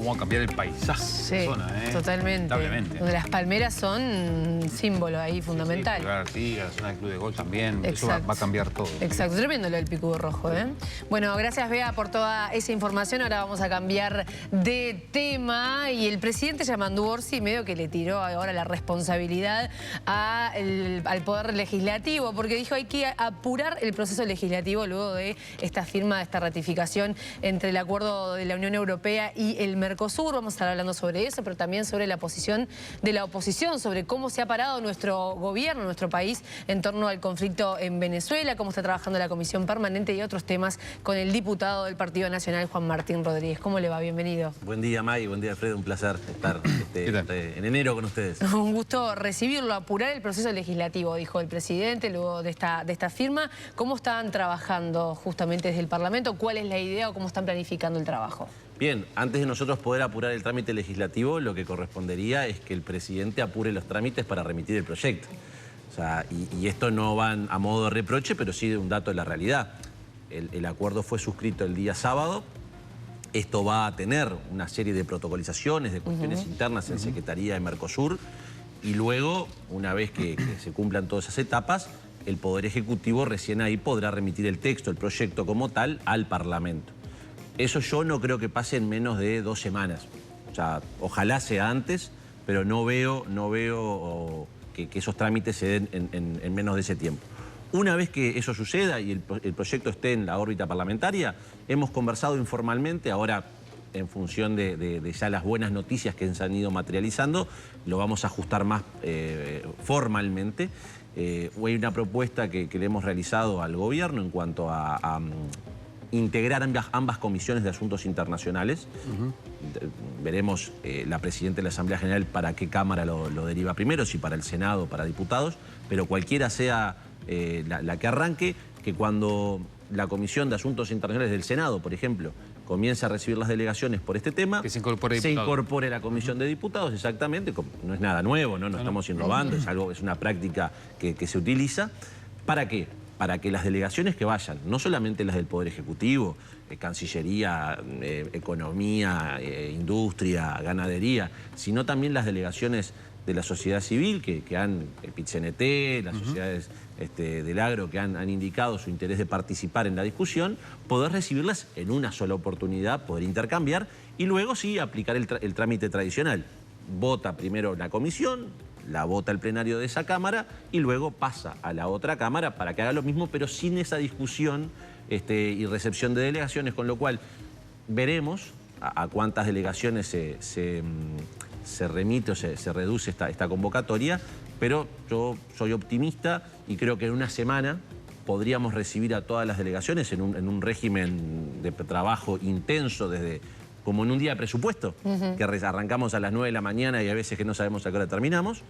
cómo va a cambiar el paisaje de la zona, totalmente. Donde las palmeras son un símbolo ahí fundamental. Sí, Artigas, la zona del Club de Golf también. Exacto. Eso va a cambiar todo. Exacto, tremendo lo del picudo rojo, ¿eh? Bueno, gracias, Bea, por toda esa información. Ahora vamos a cambiar de tema. Y el presidente Yamandu Orsi medio que le tiró ahora la responsabilidad al Poder Legislativo, porque dijo hay que apurar el proceso legislativo luego de esta firma, de esta ratificación entre el acuerdo de la Unión Europea y el Mercosur. Vamos a estar hablando sobre eso, pero también sobre la posición de la oposición, sobre cómo se ha parado nuestro gobierno, nuestro país, en torno al conflicto en Venezuela, cómo está trabajando la Comisión Permanente y otros temas con el diputado del Partido Nacional, Juan Martín Rodríguez. ¿Cómo le va? Bienvenido. Buen día, May. Buen día, Alfredo. Un placer estar en enero con ustedes. Un gusto recibirlo, apurar el proceso legislativo, dijo el presidente, luego de esta firma. ¿Cómo están trabajando justamente desde el Parlamento? ¿Cuál es la idea o cómo están planificando el trabajo? Bien, antes de nosotros poder apurar el trámite legislativo, lo que correspondería es que el presidente apure los trámites para remitir el proyecto. O sea, y esto no va a modo de reproche, pero sí de un dato de la realidad. El acuerdo fue suscrito el día sábado. Esto va a tener una serie de protocolizaciones, de cuestiones internas en Secretaría de Mercosur. Y luego, una vez que se cumplan todas esas etapas, el Poder Ejecutivo recién ahí podrá remitir el texto, el proyecto como tal, al Parlamento. Eso yo no creo que pase en menos de 2 semanas. O sea, ojalá sea antes, pero no veo que esos trámites se den en menos de ese tiempo. Una vez que eso suceda y el proyecto esté en la órbita parlamentaria, hemos conversado informalmente, ahora en función de ya las buenas noticias que se han ido materializando, lo vamos a ajustar más formalmente. Hay una propuesta que le hemos realizado al gobierno en cuanto a integrar ambas comisiones de asuntos internacionales. Veremos la presidenta de la Asamblea General para qué Cámara lo deriva primero, si para el Senado o para diputados, pero cualquiera sea la que arranque, que cuando la Comisión de Asuntos Internacionales del Senado, por ejemplo, comience a recibir las delegaciones por este tema, que se incorpore la Comisión de Diputados, exactamente. No es nada nuevo, no estamos innovando, es una práctica que se utiliza. ¿Para qué? Para que las delegaciones que vayan, no solamente las del Poder Ejecutivo, Cancillería, Economía, Industria, Ganadería, sino también las delegaciones de la sociedad civil, que han, el PIT-CNT, las sociedades del agro, que han indicado su interés de participar en la discusión, poder recibirlas en una sola oportunidad, poder intercambiar y luego sí aplicar el trámite tradicional. Vota primero la comisión, la vota el plenario de esa Cámara y luego pasa a la otra Cámara para que haga lo mismo, pero sin esa discusión y recepción de delegaciones, con lo cual veremos a cuántas delegaciones se remite o se reduce esta convocatoria, pero yo soy optimista y creo que en una semana podríamos recibir a todas las delegaciones en un régimen de trabajo intenso como en un día de presupuesto, que arrancamos a las 9 de la mañana y a veces que no sabemos a qué hora terminamos.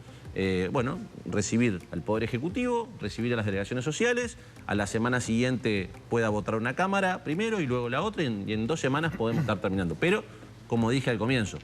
Bueno, recibir al Poder Ejecutivo, recibir a las delegaciones sociales, a la semana siguiente pueda votar una Cámara primero y luego la otra, y en 2 semanas podemos estar terminando. Pero, como dije al comienzo,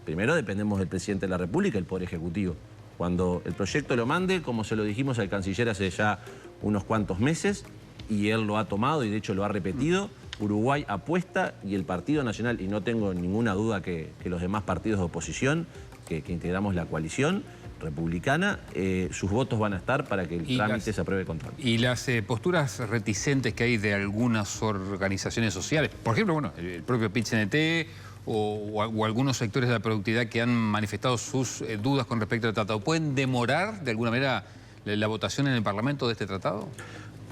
primero dependemos del Presidente de la República y el Poder Ejecutivo. Cuando el proyecto lo mande, como se lo dijimos al canciller hace ya unos cuantos meses, y él lo ha tomado y de hecho lo ha repetido, Uruguay apuesta y el Partido Nacional, y no tengo ninguna duda que los demás partidos de oposición que integramos la coalición republicana, sus votos van a estar para que el trámite se apruebe con trámite. Y las posturas reticentes que hay de algunas organizaciones sociales, por ejemplo, bueno, el propio PIT-CNT o algunos sectores de la productividad que han manifestado sus dudas con respecto al tratado, ¿pueden demorar de alguna manera la votación en el Parlamento de este tratado?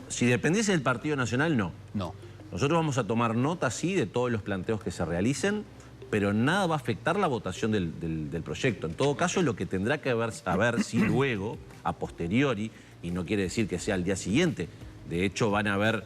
Si dependiese del Partido Nacional, no. No. Nosotros vamos a tomar nota, sí, de todos los planteos que se realicen, pero nada va a afectar la votación del proyecto. En todo caso, lo que tendrá que ver si luego, a posteriori, y no quiere decir que sea al día siguiente, de hecho van a haber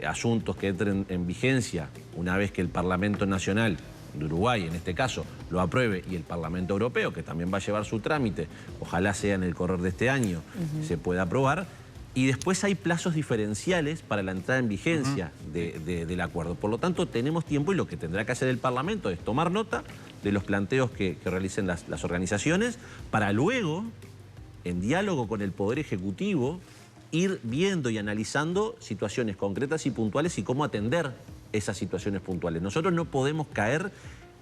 asuntos que entren en vigencia una vez que el Parlamento Nacional de Uruguay, en este caso, lo apruebe, y el Parlamento Europeo, que también va a llevar su trámite, ojalá sea en el correr de este año, se pueda aprobar. Y después hay plazos diferenciales para la entrada en vigencia del acuerdo. Por lo tanto, tenemos tiempo y lo que tendrá que hacer el Parlamento es tomar nota de los planteos que realicen las organizaciones para luego, en diálogo con el Poder Ejecutivo, ir viendo y analizando situaciones concretas y puntuales y cómo atender esas situaciones puntuales. Nosotros no podemos caer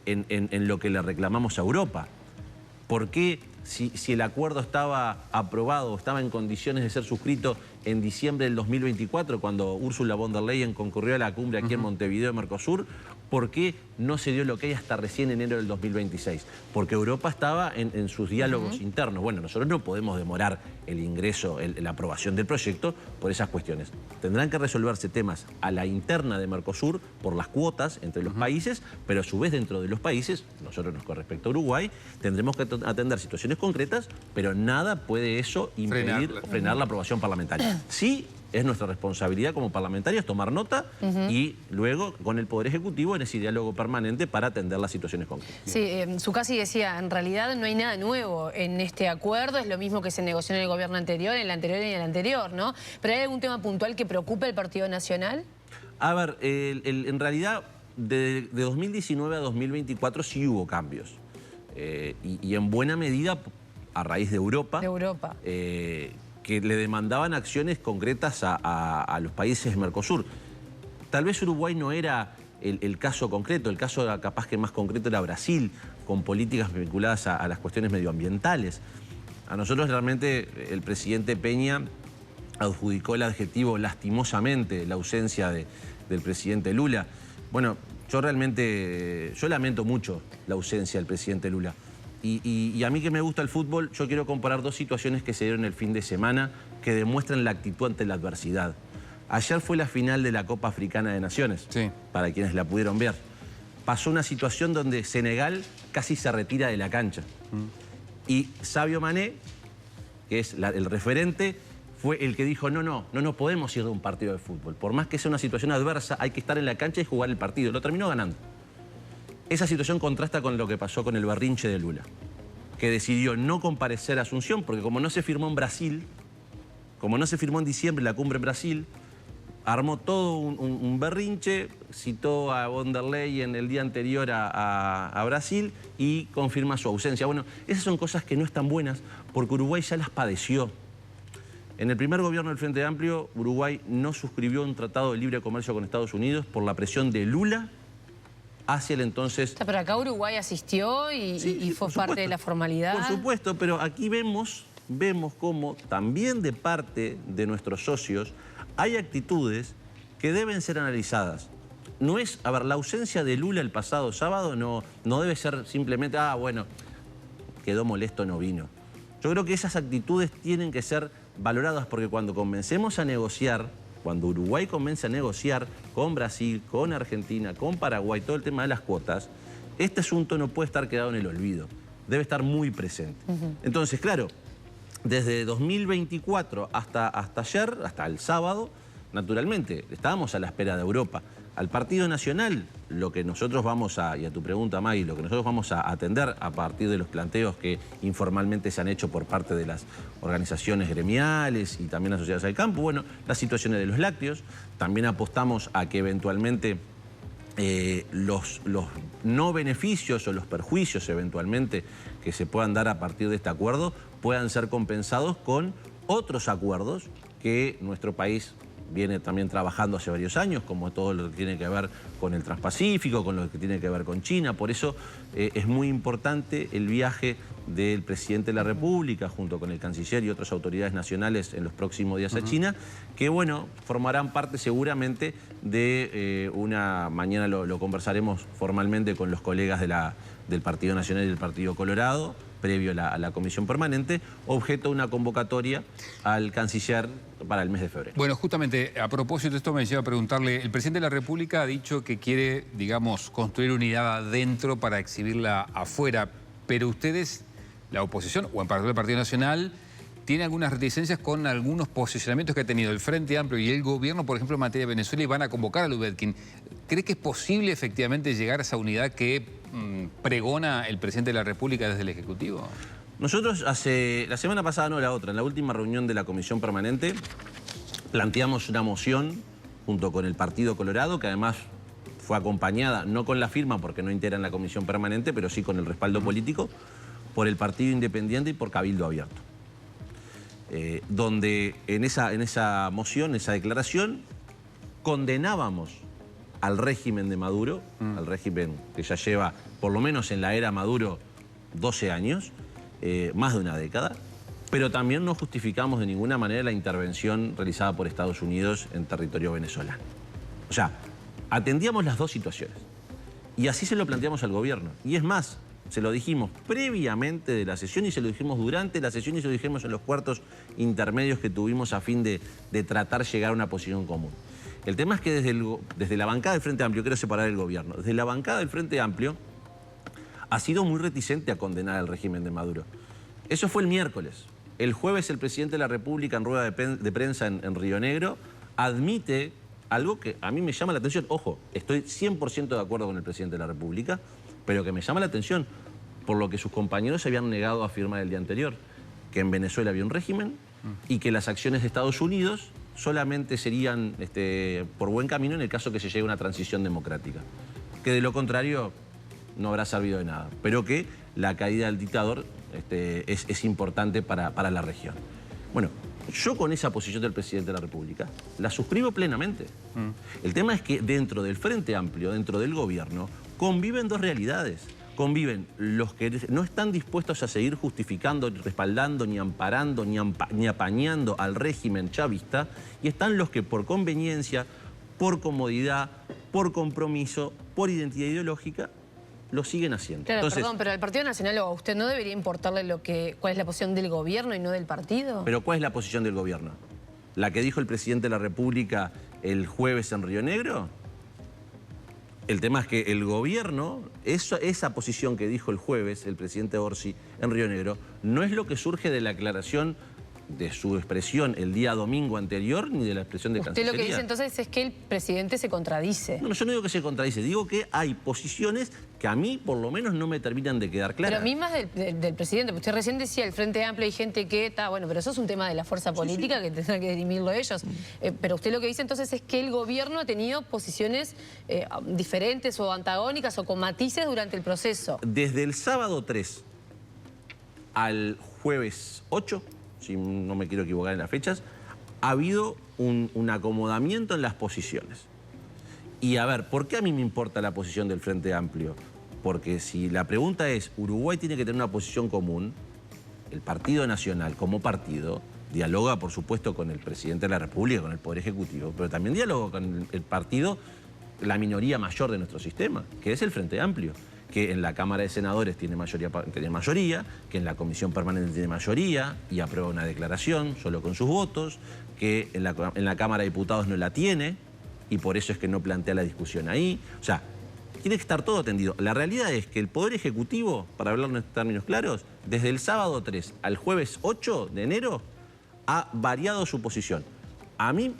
en lo que le reclamamos a Europa. ¿Por qué si el acuerdo estaba aprobado, estaba en condiciones de ser suscrito en diciembre del 2024, cuando Ursula von der Leyen concurrió a la cumbre aquí en Montevideo, Mercosur, por qué no se dio el ok hasta recién enero del 2026? Porque Europa estaba en sus diálogos internos. Bueno, nosotros no podemos demorar el ingreso, la aprobación del proyecto por esas cuestiones. Tendrán que resolverse temas a la interna de Mercosur por las cuotas entre los países, pero a su vez dentro de los países, nosotros con respecto a Uruguay, tendremos que atender situaciones concretas, pero nada puede eso impedir o frenar la aprobación parlamentaria. Sí, es nuestra responsabilidad como parlamentarios tomar nota y luego con el Poder Ejecutivo en ese diálogo permanente para atender las situaciones concretas. Sí, Zuccasi decía, en realidad no hay nada nuevo en este acuerdo, es lo mismo que se negoció en el gobierno anterior, en el anterior y en el anterior, ¿no? ¿Pero hay algún tema puntual que preocupe al Partido Nacional? A ver, en realidad de 2019 a 2024 sí hubo cambios y en buena medida a raíz de Europa. Que le demandaban acciones concretas a los países Mercosur. Tal vez Uruguay no era el caso concreto, el caso capaz que más concreto era Brasil, con políticas vinculadas a las cuestiones medioambientales. A nosotros realmente el presidente Peña adjudicó el adjetivo lastimosamente la ausencia del presidente Lula. Bueno, yo lamento mucho la ausencia del presidente Lula. Y a mí que me gusta el fútbol, yo quiero comparar dos situaciones que se dieron el fin de semana que demuestran la actitud ante la adversidad. Ayer fue la final de la Copa Africana de Naciones, para quienes la pudieron ver. Pasó una situación donde Senegal casi se retira de la cancha. Y Sadio Mané, que es el referente, fue el que dijo, no podemos ir de un partido de fútbol. Por más que sea una situación adversa, hay que estar en la cancha y jugar el partido. Lo terminó ganando. Esa situación contrasta con lo que pasó con el berrinche de Lula, que decidió no comparecer a Asunción, porque como no se firmó en Brasil, como no se firmó en diciembre la cumbre en Brasil, armó todo un berrinche, citó a von der Leyen el día anterior a Brasil y confirma su ausencia. Bueno, esas son cosas que no están buenas, porque Uruguay ya las padeció. En el primer gobierno del Frente Amplio, Uruguay no suscribió un tratado de libre comercio con Estados Unidos por la presión de Lula hacia el entonces... Pero acá Uruguay asistió y fue parte de la formalidad. Por supuesto, pero aquí vemos cómo también de parte de nuestros socios hay actitudes que deben ser analizadas. No es, a ver, la ausencia de Lula el pasado sábado no debe ser simplemente, bueno, quedó molesto, no vino. Yo creo que esas actitudes tienen que ser valoradas porque cuando comencemos a negociar, cuando Uruguay comience a negociar con Brasil, con Argentina, con Paraguay, todo el tema de las cuotas, este asunto no puede estar quedado en el olvido, debe estar muy presente. Entonces, claro, desde 2024 hasta ayer, hasta el sábado, naturalmente, estábamos a la espera de Europa. Al Partido Nacional, lo que nosotros vamos a, y a tu pregunta, Maggie, lo que nosotros vamos a atender a partir de los planteos que informalmente se han hecho por parte de las organizaciones gremiales y también asociadas al campo, bueno, las situaciones de los lácteos, también apostamos a que eventualmente los no beneficios o los perjuicios eventualmente que se puedan dar a partir de este acuerdo puedan ser compensados con otros acuerdos que nuestro país viene también trabajando hace varios años, como todo lo que tiene que ver con el Transpacífico, con lo que tiene que ver con China. Por eso es muy importante el viaje del presidente de la República, junto con el canciller y otras autoridades nacionales en los próximos días a China, que bueno, formarán parte seguramente de mañana lo conversaremos formalmente con los colegas del Partido Nacional y del Partido Colorado, previo a la comisión permanente, objeto de una convocatoria al canciller para el mes de febrero. Bueno, justamente a propósito de esto me lleva a preguntarle, el presidente de la República ha dicho que quiere, digamos, construir unidad adentro para exhibirla afuera, pero ustedes, la oposición, o en particular el Partido Nacional, tiene algunas reticencias con algunos posicionamientos que ha tenido el Frente Amplio y el gobierno, por ejemplo, en materia de Venezuela, y van a convocar a Lubetkin. ¿Cree que es posible efectivamente llegar a esa unidad que pregona el presidente de la República desde el Ejecutivo? Nosotros la semana pasada, no la otra, en la última reunión de la Comisión Permanente, planteamos una moción junto con el Partido Colorado, que además fue acompañada, no con la firma porque no integran la Comisión Permanente, pero sí con el respaldo político, por el Partido Independiente y por Cabildo Abierto. Donde en esa moción, esa declaración, condenábamos al régimen de Maduro, al régimen que ya lleva, por lo menos en la era Maduro, 12 años, más de una década, pero también no justificamos de ninguna manera la intervención realizada por Estados Unidos en territorio venezolano. O sea, atendíamos las dos situaciones. Y así se lo planteamos al gobierno. Y es más, se lo dijimos previamente de la sesión y se lo dijimos durante la sesión y se lo dijimos en los cuartos intermedios que tuvimos a fin de tratar de llegar a una posición común. El tema es que desde la bancada del Frente Amplio, quiero separar el gobierno, desde la bancada del Frente Amplio ha sido muy reticente a condenar al régimen de Maduro. Eso fue el miércoles. El jueves el presidente de la República en rueda de prensa en Río Negro admite algo que a mí me llama la atención. Ojo, estoy 100% de acuerdo con el presidente de la República, pero que me llama la atención por lo que sus compañeros se habían negado a afirmar el día anterior, que en Venezuela había un régimen y que las acciones de Estados Unidos solamente serían por buen camino en el caso que se llegue a una transición democrática. Que de lo contrario no habrá servido de nada, pero que la caída del dictador es importante para la región. Bueno, yo con esa posición del presidente de la República la suscribo plenamente. El tema es que dentro del Frente Amplio, dentro del gobierno, conviven dos realidades. Conviven los que no están dispuestos a seguir justificando, respaldando, ni amparando, ni apañando al régimen chavista, y están los que por conveniencia, por comodidad, por compromiso, por identidad ideológica, lo siguen haciendo. Claro, Entonces, perdón, pero al Partido Nacional, ¿o a usted no debería importarle cuál es la posición del gobierno y no del partido? Pero ¿cuál es la posición del gobierno? ¿La que dijo el presidente de la República el jueves en Río Negro? El tema es que el gobierno, esa posición que dijo el jueves el presidente Orsi en Río Negro, no es lo que surge de la aclaración de su expresión el día domingo anterior, ni de la expresión de Cancillería. Usted lo que dice entonces es que el presidente se contradice. No, yo no digo que se contradice, digo que hay posiciones que a mí por lo menos no me terminan de quedar claras. Pero mismas del presidente, porque usted recién decía, el Frente Amplio hay gente que está, bueno, pero eso es un tema de la fuerza política que tendrán que dirimirlo ellos. Pero usted lo que dice entonces es que el gobierno ha tenido posiciones diferentes o antagónicas o con matices durante el proceso. Desde el sábado 3 al jueves 8, si no me quiero equivocar en las fechas, ha habido un acomodamiento en las posiciones. Y a ver, ¿por qué a mí me importa la posición del Frente Amplio? Porque si la pregunta es, Uruguay tiene que tener una posición común, el Partido Nacional como partido dialoga, por supuesto, con el presidente de la República, con el Poder Ejecutivo, pero también dialoga con el partido, la minoría mayor de nuestro sistema, que es el Frente Amplio, que en la Cámara de Senadores tiene mayoría, que en la Comisión Permanente tiene mayoría y aprueba una declaración solo con sus votos, que en la Cámara de Diputados no la tiene y por eso es que no plantea la discusión ahí. O sea, tiene que estar todo atendido. La realidad es que el Poder Ejecutivo, para hablar en términos claros, desde el sábado 3 al jueves 8 de enero ha variado su posición. A mí,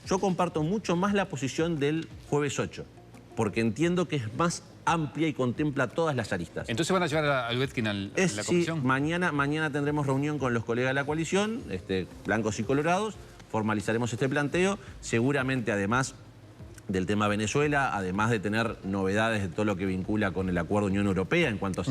yo comparto mucho más la posición del jueves 8, porque entiendo que es más amplia y contempla todas las aristas. Entonces van a llevar a Albertkin a la comisión. Sí, mañana tendremos reunión con los colegas de la coalición, blancos y colorados, formalizaremos este planteo, seguramente además del tema Venezuela, además de tener novedades de todo lo que vincula con el acuerdo Unión Europea, en cuanto a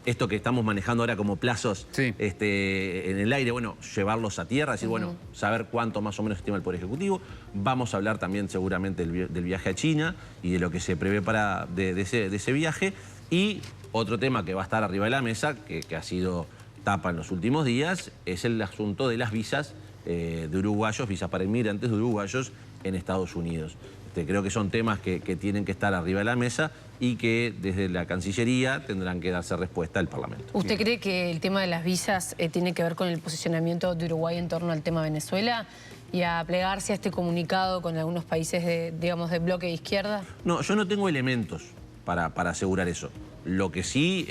esto que estamos manejando ahora como plazos en el aire, bueno, llevarlos a tierra, decir, bueno, saber cuánto más o menos estima el Poder Ejecutivo. Vamos a hablar también seguramente del viaje a China y de lo que se prevé de ese viaje. Y otro tema que va a estar arriba de la mesa, que ha sido tapa en los últimos días, es el asunto de las visas de uruguayos, visas para inmigrantes de uruguayos en Estados Unidos. Creo que son temas que tienen que estar arriba de la mesa y que desde la Cancillería tendrán que darse respuesta al Parlamento. ¿Usted cree que el tema de las visas tiene que ver con el posicionamiento de Uruguay en torno al tema Venezuela y a plegarse a este comunicado con algunos países digamos, de bloque de izquierda? No, yo no tengo elementos para asegurar eso. Lo que sí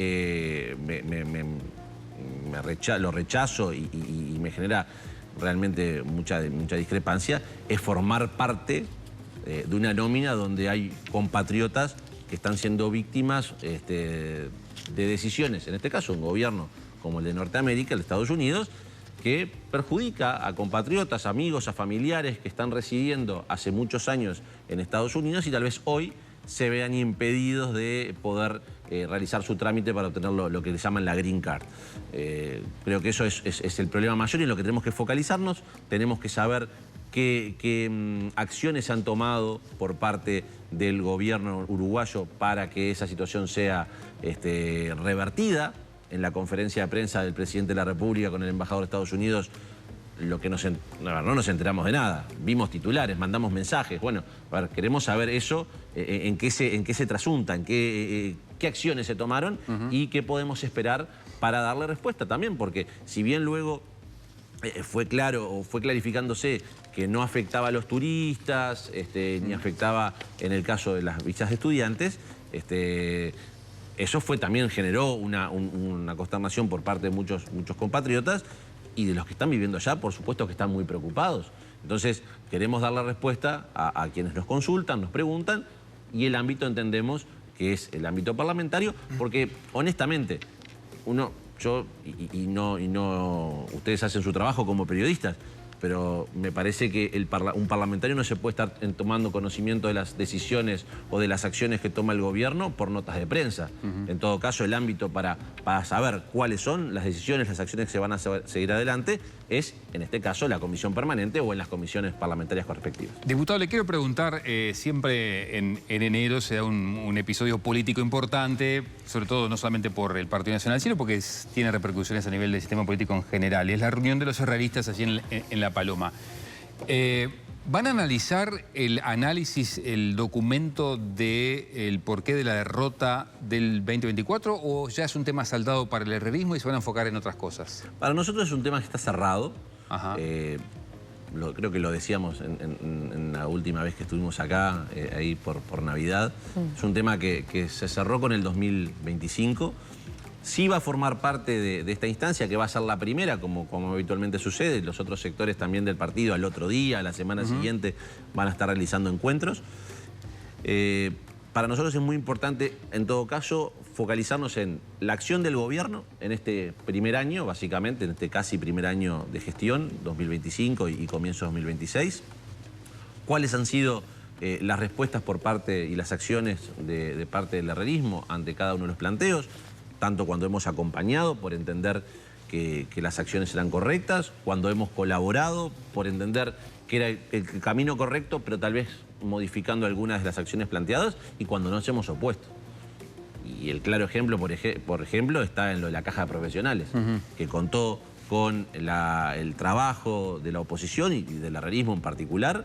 lo rechazo y me genera realmente mucha discrepancia es formar parte de una nómina donde hay compatriotas que están siendo víctimas de decisiones, en este caso un gobierno como el de Norteamérica, el de Estados Unidos, que perjudica a compatriotas, amigos, a familiares que están residiendo hace muchos años en Estados Unidos y tal vez hoy se vean impedidos de poder realizar su trámite para obtener lo que le llaman la Green Card. Creo que eso es el problema mayor y en lo que tenemos que focalizarnos. Tenemos que saber qué acciones se han tomado por parte del gobierno uruguayo para que esa situación sea revertida. En la conferencia de prensa del presidente de la República con el embajador de Estados Unidos, lo que no nos enteramos de nada. Vimos titulares, mandamos mensajes. Bueno, a ver, queremos saber eso, en qué se trasunta, qué acciones se tomaron y qué podemos esperar para darle respuesta también, porque si bien luego fue claro o fue clarificándose que no afectaba a los turistas, ni afectaba en el caso de las visas de estudiantes, eso también generó una consternación por parte de muchos compatriotas y de los que están viviendo allá, por supuesto que están muy preocupados. Entonces, queremos dar la respuesta a quienes nos consultan, nos preguntan, y el ámbito entendemos que es el ámbito parlamentario, porque honestamente, ustedes hacen su trabajo como periodistas, pero me parece que un parlamentario no se puede estar tomando conocimiento de las decisiones o de las acciones que toma el gobierno por notas de prensa. En todo caso, el ámbito para saber cuáles son las decisiones, las acciones que se van a seguir adelante es, en este caso, la comisión permanente o en las comisiones parlamentarias correspectivas. Diputado, le quiero preguntar, siempre en enero se da un episodio político importante, sobre todo no solamente por el Partido Nacional, sino porque tiene repercusiones a nivel del sistema político en general. Es la reunión de los herreristas allí en La Paloma. ¿Van a analizar el análisis, el documento del porqué de la derrota del 2024 o ya es un tema saldado para el herrerismo y se van a enfocar en otras cosas? Para nosotros es un tema que está cerrado. Ajá. Creo que lo decíamos en la última vez que estuvimos acá, ahí por Navidad. Es un tema que se cerró con el 2025. Sí va a formar parte de esta instancia, que va a ser la primera, como habitualmente sucede. Los otros sectores también del partido al otro día, a la semana siguiente, van a estar realizando encuentros. Para nosotros es muy importante, en todo caso, focalizarnos en la acción del gobierno en este primer año, básicamente, en este casi primer año de gestión, 2025 y comienzo de 2026. ¿Cuáles han sido las respuestas por parte y las acciones de parte del herrerismo ante cada uno de los planteos? Tanto cuando hemos acompañado por entender que las acciones eran correctas, cuando hemos colaborado por entender que era el camino correcto, pero tal vez modificando algunas de las acciones planteadas, y cuando nos hemos opuesto. Y el claro ejemplo, por ejemplo, está en lo de la caja de profesionales, que contó con el trabajo de la oposición y del herrerismo en particular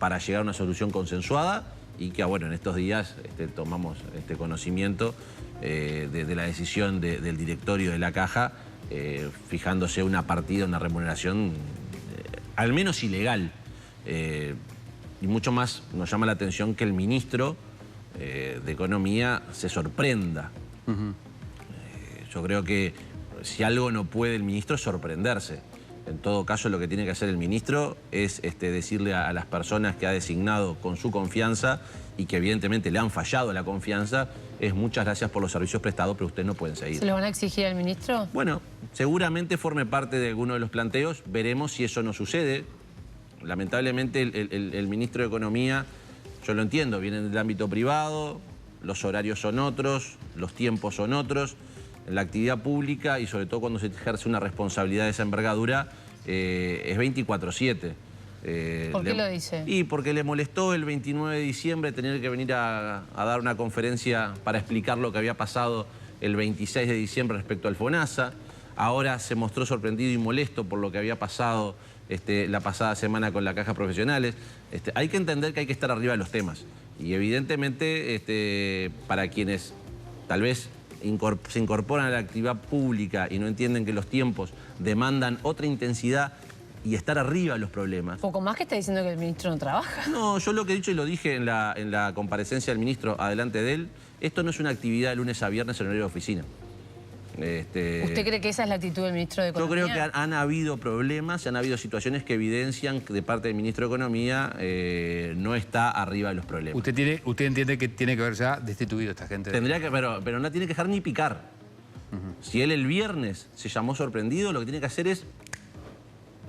para llegar a una solución consensuada y que, bueno, en estos días tomamos conocimiento de la decisión del directorio de la Caja, fijándose una partida, una remuneración al menos ilegal. Y mucho más nos llama la atención que el ministro de Economía se sorprenda. Yo creo que si algo no puede el ministro es sorprenderse. En todo caso, lo que tiene que hacer el ministro es decirle a las personas que ha designado con su confianza y que evidentemente le han fallado la confianza, es muchas gracias por los servicios prestados, pero ustedes no pueden seguir. ¿Se lo van a exigir al ministro? Bueno, seguramente forme parte de alguno de los planteos, veremos si eso no sucede. Lamentablemente el ministro de Economía, yo lo entiendo, viene del ámbito privado, los horarios son otros, los tiempos son otros. En la actividad pública y sobre todo cuando se ejerce una responsabilidad de esa envergadura, es 24/7. ¿Por qué lo dice? Y porque le molestó el 29 de diciembre tener que venir a dar una conferencia para explicar lo que había pasado el 26 de diciembre respecto al FONASA. Ahora se mostró sorprendido y molesto por lo que había pasado la pasada semana con la Caja Profesionales. Hay que entender que hay que estar arriba de los temas. Y evidentemente, para quienes tal vez se incorporan a la actividad pública y no entienden que los tiempos demandan otra intensidad y estar arriba de los problemas. Poco más que está diciendo que el ministro no trabaja. No, yo lo que he dicho y lo dije en la comparecencia del ministro adelante de él, esto no es una actividad de lunes a viernes en horario de oficina. ¿Usted cree que esa es la actitud del ministro de Economía? Yo creo que han habido problemas, han habido situaciones que evidencian que de parte del ministro de Economía no está arriba de los problemas. ¿Usted entiende que tiene que haber ya destituido a esta gente? Tendría que, pero no tiene que dejar ni picar. Si él el viernes se llamó sorprendido, lo que tiene que hacer es...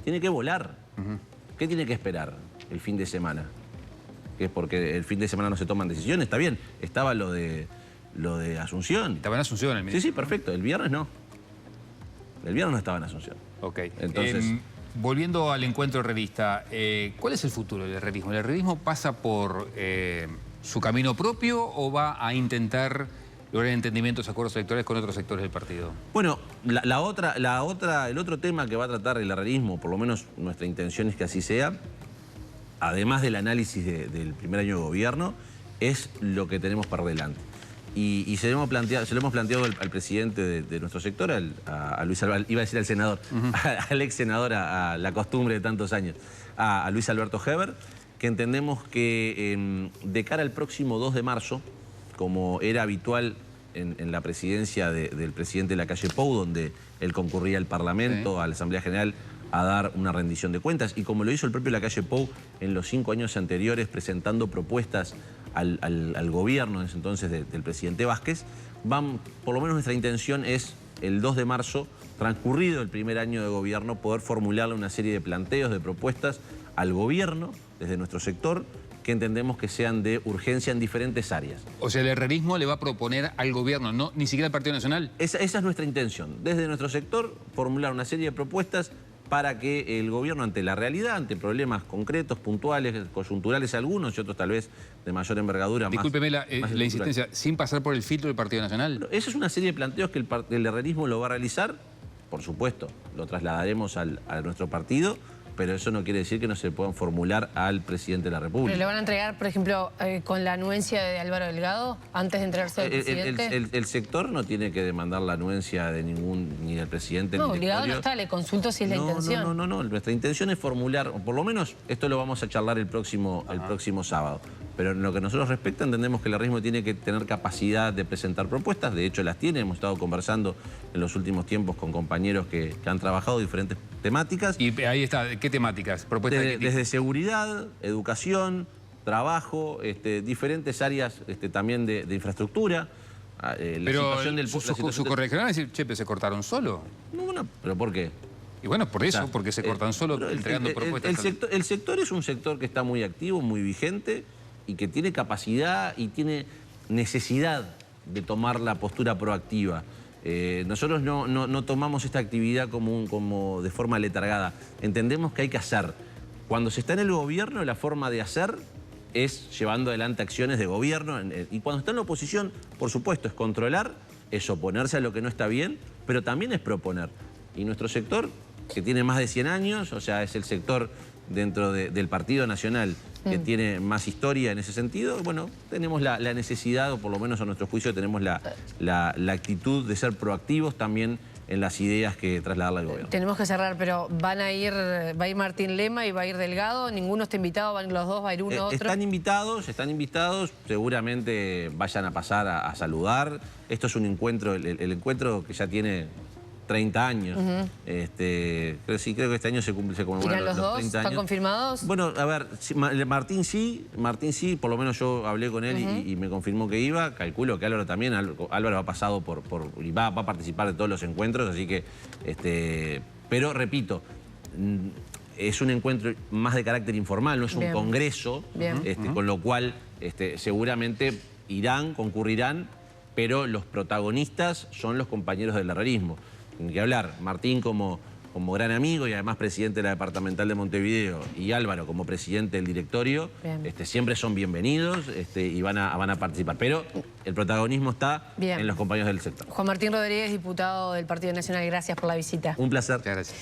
Tiene que volar. ¿Qué tiene que esperar el fin de semana? Que es porque el fin de semana no se toman decisiones. Está bien, estaba lo de Asunción. Estaba en Asunción el ministro. Sí, perfecto. El viernes no. El viernes no estaba en Asunción. Ok. Entonces, volviendo al encuentro herrerista, ¿cuál es el futuro del herrerismo? ¿El herrerismo pasa por su camino propio o va a intentar lograr entendimientos, acuerdos electorales con otros sectores del partido? Bueno, el otro tema que va a tratar el herrerismo, por lo menos nuestra intención es que así sea, además del análisis del primer año de gobierno, es lo que tenemos para delante. Y se lo hemos planteado al presidente de nuestro sector, a Luis Alberto, iba a decir al senador, al ex senador, a la costumbre de tantos años, a Luis Alberto Heber, que entendemos que de cara al próximo 2 de marzo, como era habitual en la presidencia del presidente de la calle Pou, donde él concurría al Parlamento, a la Asamblea General, a dar una rendición de cuentas, y como lo hizo el propio Lacalle Pou en los 5 años anteriores, presentando propuestas al gobierno en ese entonces del presidente Vázquez, por lo menos nuestra intención es el 2 de marzo, transcurrido el primer año de gobierno, poder formularle una serie de planteos, de propuestas al gobierno, desde nuestro sector, que entendemos que sean de urgencia en diferentes áreas. O sea, el herrerismo le va a proponer al gobierno, no, ni siquiera al Partido Nacional. Esa es nuestra intención, desde nuestro sector, formular una serie de propuestas para que el gobierno, ante la realidad, ante problemas concretos, puntuales, coyunturales algunos y otros tal vez de mayor envergadura. Discúlpeme la insistencia, sin pasar por el filtro del Partido Nacional. Esa es una serie de planteos que el herrerismo lo va a realizar, por supuesto, lo trasladaremos a nuestro partido, pero eso no quiere decir que no se puedan formular al presidente de la República. ¿Pero le van a entregar, por ejemplo, con la anuencia de Álvaro Delgado antes de entregarse al presidente? El sector no tiene que demandar la anuencia de ni del presidente. No, ni obligado no está, le consulto si es la intención. No, nuestra intención es formular, o por lo menos esto lo vamos a charlar el próximo sábado. Pero en lo que a nosotros respecta, entendemos que el herrerismo tiene que tener capacidad de presentar propuestas, de hecho las tiene, hemos estado conversando en los últimos tiempos con compañeros que han trabajado diferentes temáticas. Y ahí está, ¿qué temáticas? ¿Propuestas de qué tipo? Desde seguridad, educación, trabajo, diferentes áreas también de infraestructura. Pero su correccional es decir, che, pero se cortaron solo. No, ¿pero por qué? Y bueno, por eso, porque se cortan solo entregando propuestas. El sector es un sector que está muy activo, muy vigente y que tiene capacidad y tiene necesidad de tomar la postura proactiva. Nosotros no tomamos esta actividad como de forma letargada. Entendemos que hay que hacer. Cuando se está en el gobierno, la forma de hacer es llevando adelante acciones de gobierno. Y cuando está en la oposición, por supuesto, es controlar, es oponerse a lo que no está bien, pero también es proponer. Y nuestro sector, que tiene más de 100 años, o sea, es el sector dentro del Partido Nacional que tiene más historia en ese sentido, bueno, tenemos la necesidad, o por lo menos a nuestro juicio tenemos la actitud de ser proactivos también en las ideas que trasladarle al gobierno. Tenemos que cerrar, pero va a ir Martín Lema y va a ir Delgado, ninguno está invitado, van los dos, va a ir uno, otro. Están invitados, seguramente vayan a pasar a saludar. Esto es un encuentro, el encuentro que ya tiene 30 años. Creo que este año se conmemora los 30 años. ¿Están confirmados? Bueno, a ver, Martín sí, por lo menos yo hablé con él y me confirmó que iba. Calculo que Álvaro también. Álvaro ha pasado y va a participar de todos los encuentros, así que... pero repito, es un encuentro más de carácter informal, no es un congreso, con lo cual seguramente concurrirán, pero los protagonistas son los compañeros del herrerismo. Ni que hablar, Martín como gran amigo y además presidente de la Departamental de Montevideo y Álvaro como presidente del directorio, siempre son bienvenidos y van a participar. Pero el protagonismo está en los compañeros del sector. Juan Martín Rodríguez, diputado del Partido Nacional, gracias por la visita. Un placer. Muchas gracias.